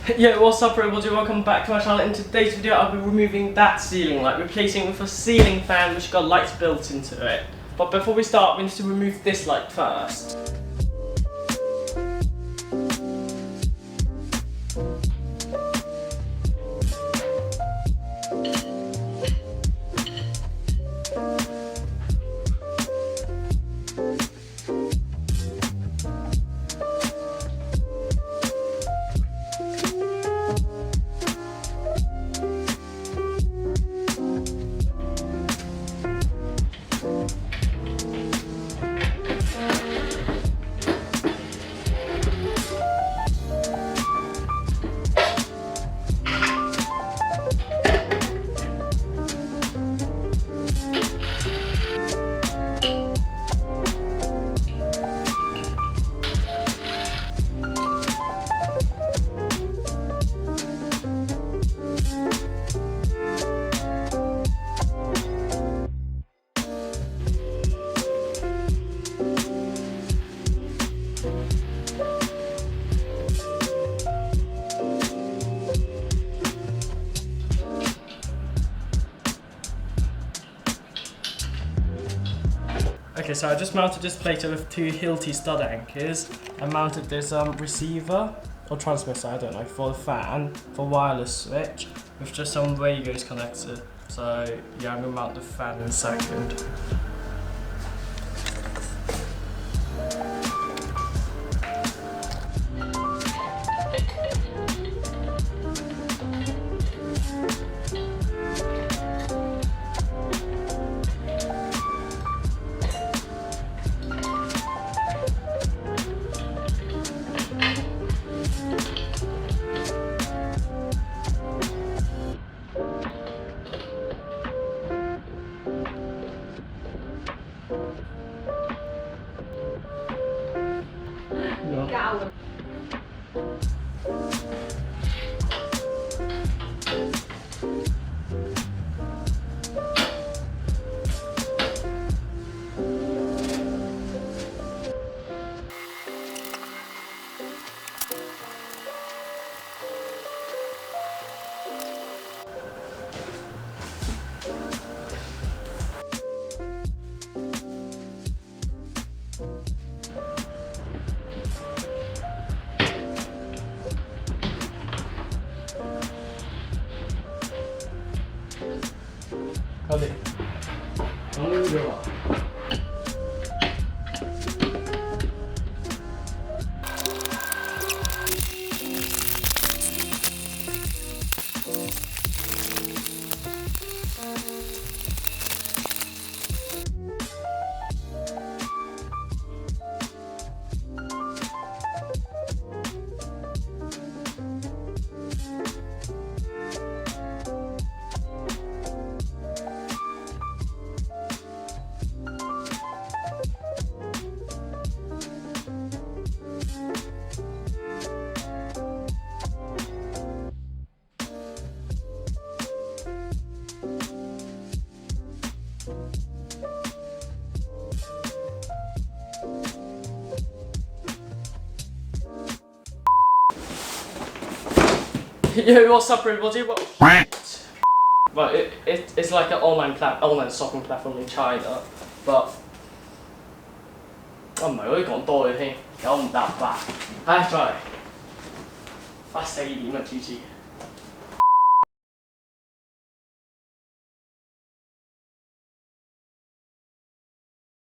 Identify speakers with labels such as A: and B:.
A: Yo, what's up everybody, welcome back to my channel. In today's video I'll be removing that ceiling light, replacing it with a ceiling fan which got lights built into it. But before we start, we need to remove this light first. Okay, so I just mounted this plate with two Hilti stud anchors. I mounted this receiver or transmitter, I don't know, for the fan, for wireless switch, with just some radios connected. So yeah, I'm gonna mount the fan in a second. No. 어디? 너무 좋아. Yo, what's up everybody? Well, it's like an online shopping platform in China, but 我唔係可以講多嘅添，9唔搭8，唉，再嚟，快4點啊，主持。